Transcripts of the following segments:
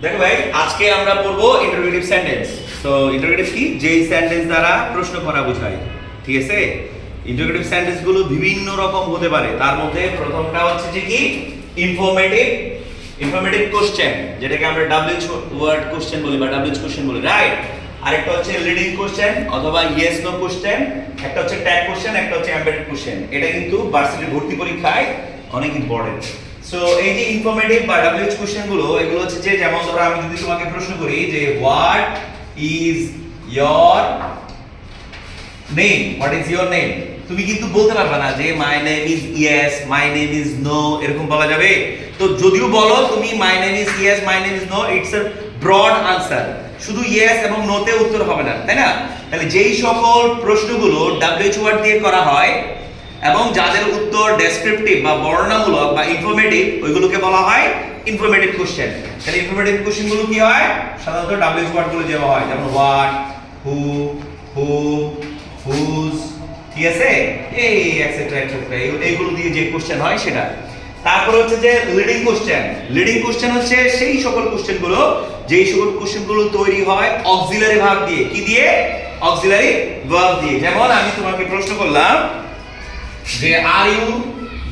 দেখো ভাই, আজকে আমরা পড়বো ইন্টারোগেটিভ সেন্টেন্স। তো ইন্টারোগেটিভ কি? যেই সেন্টেন্স দ্বারা প্রশ্ন করা বোঝায়। ঠিক আছে? ইন্টারোগেটিভ সেন্টেন্স গুলো বিভিন্ন রকম হতে পারে। তার মধ্যে প্রথমটা হচ্ছে যে কি ইনফরমেটিভ কোশ্চেন, যেটাকে আমরা WH ওয়ার্ড কোশ্চেন বলি বা WH কোশ্চেন বলি, রাইট? আরেকটা হচ্ছে লিডিং কোশ্চেন অথবা ইয়েস নো কোশ্চেন, একটা হচ্ছে ট্যাগ কোশ্চেন, একটা হচ্ছে এমবেডেড কোশ্চেন। এটা কিন্তু ভার্সিটি ভর্তি পরীক্ষায় অনেক ইম্পর্টেন্ট। সো এই যে ইনফরমেটিভ বা WH কোশ্চেন গুলো, এগুলো হচ্ছে যে যেমন ধরো আমি যদি তোমাকে প্রশ্ন করি যে what is your name, what is your name, তুমি কিন্তু বলতে পারবে না যে my name is yes, my name is no, এরকম বলা যাবে? তো যদিও বলো তুমি my name is yes, my name is no, it's a broad answer, শুধু ইয়েস এবং নোতে উত্তর হবে না, তাই না? তাহলে যেই সকল প্রশ্নগুলো WH ওয়ার্ড দিয়ে করা হয় এবং যাদের উত্তর ডেসক্রিপটিভ বা বর্ণনামূলক বা ইনফরমেটিভ, ওইগুলোকে বলা হয় ইনফরমেটিভ কোশ্চেন। তাহলে ইনফরমেটিভ কোশ্চেন গুলো কি হয়? সাধারণত WH ওয়ার্ড গুলো দেওয়া হয়, যেমন হোয়াট, হু, হুম, হুজ, ঠিক আছে, এই এটসেট্রা এটসেট্রা, এইগুলো দিয়ে যে কোশ্চেন হয় সেটা। তারপর হচ্ছে যে লিডিং কোশ্চেন। লিডিং কোশ্চেন হচ্ছে সেই সকল কোশ্চেন গুলো, যেই সকল কোশ্চেন গুলো তৈরি হয় অক্সিলারি ভার্ব দিয়ে। কি দিয়ে? অক্সিলারি ভার্ব দিয়ে। যেমন আমি তোমাকে প্রশ্ন করলাম যে are you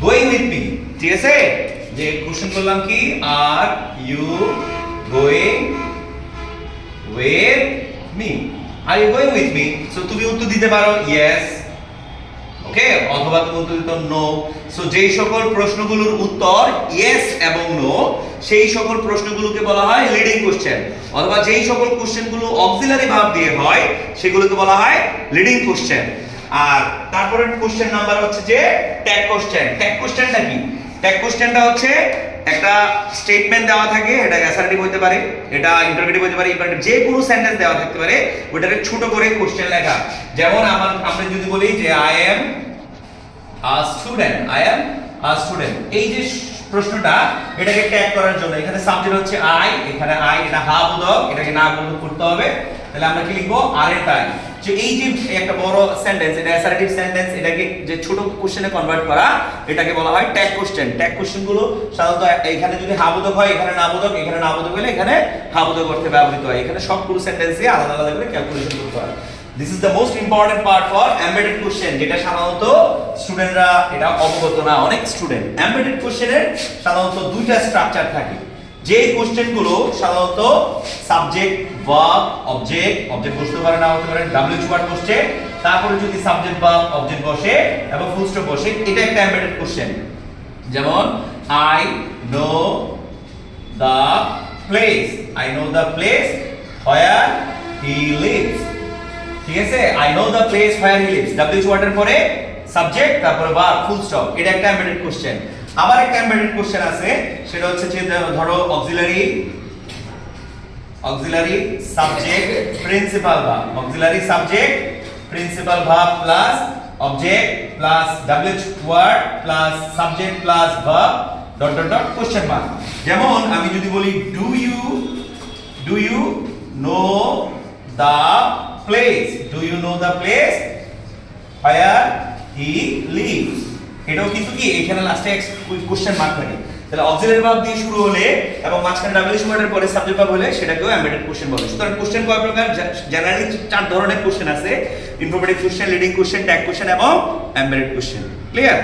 going with me, ঠিক আছে? যে কোশ্চেন করলাম কি, are you going with me, are you going with me. So তুমি উত্তর দিতে পারো ইয়েস, ওকে, অথবা তুমি উত্তর দিতে নো। সো যেই সকল প্রশ্নগুলোর উত্তর ইয়েস এবং নো, সেই সকল প্রশ্নগুলোকে বলা হয় লিডিং কোশ্চেন। অথবা যেই সকল কোশ্চেনগুলো অক্সিলারি ভার্ব দিয়ে হয়, সেগুলোকে বলা হয় লিডিং কোশ্চেন। আর তারপরে কোশ্চেন নাম্বার হচ্ছে যে ট্যাগ কোশ্চেন। ট্যাগ কোশ্চেনটা কি? ট্যাগ কোশ্চেনটা হচ্ছে একটা স্টেটমেন্ট দেওয়া থাকে, এটা অ্যাসার্টিভ হতে পারে, এটা ইন্টারোগেটিভ হতে পারে, ইম্পারেটিভ, যে কোনো সেন্টেন্স দেওয়া থাকতে পারে, ওটাকে ছোট করে কোশ্চেন লেখা। যেমন আমরা যদি বলি যে I am a student, I am a student, এই যে প্রশ্নটা, এটাকে ট্যাগ করার জন্য এখানে সাবজেক্ট হচ্ছে আই, এখানে আই, এটা হা বোধক, এটাকে না বোধক করতে হবে। তাহলে আমরা কি লিখবো? আর এ টাই। যে এই যে একটা বড় সেন্টেন্স, এটা অ্যাসার্টিভ সেন্টেন্স, এটাকে যে ছোট কোশ্চেনে কনভার্ট করা, এটাকে বলা হয় ট্যাগ কোশ্চেন। ট্যাগ কোশ্চেন গুলো সাধারণত এখানে যদি হা বোধক হয়, এখানে না বোধক, এখানে না বোধক হলে এখানে হা বোধক অর্থে ব্যবহৃত হয়। এখানে সবগুলো সেন্টেন্সে আলাদা আলাদা করে ক্যালকুলেশন করতে হয়। This is the most important part for embedded question, যেটা সাধারণত স্টুডেন্টরা এটা অবগত না, অনেক স্টুডেন্ট। এমবেডেড কোশ্চেনের সাধারণত দুইটা স্ট্রাকচার থাকে। যে কোশ্চেনগুলো সাধারণত সাবজেক্ট, ভার্ব, অবজেক্ট বসতে পারে, না হতে পারে, WH ওয়ার্ড বসছে, তারপরে যদি সাবজেক্ট, ভার্ব, অবজেক্ট বসে এবং ফুল স্টপ বসে, এটা একটা এমবেডেড কোশ্চেন। যেমন I know the place, I know the place where he leaves, ঠিক আছে? I know the place where he leaves, WH ওয়ার্ডের পরে সাবজেক্ট, তারপরে ভার্ব, ফুল স্টপ, এটা একটা এমবেডেড কোশ্চেন। আবার একটা এমবেডেড কোশ্চেন আছে, সেটা হচ্ছে যে ধরো auxiliary subject principal verb, auxiliary subject principal verb plus object plus WH word plus subject plus verb dot dot dot question mark. যেমন আমি যদি বলি do you know the place, do you know the place where he lives, এটাও কিন্তু কি এখানে লাস্টে question mark থাকে। তাহলে অক্সিলারি ভার্ব দিয়ে শুরু হলে এবং মাঝখানে WH ওয়ার্ডের পরে সাবজেক্ট ভার্ব হলে সেটাকেও এমবেডেড কোশ্চেন বলে। সুতরাং কোশ্চেন কয় প্রকার? জেনারেলি 4 ধরনের কোশ্চেন আছে: informative question, leading question, tag question এবং এমবেডেড কোশ্চেন। ক্লিয়ার?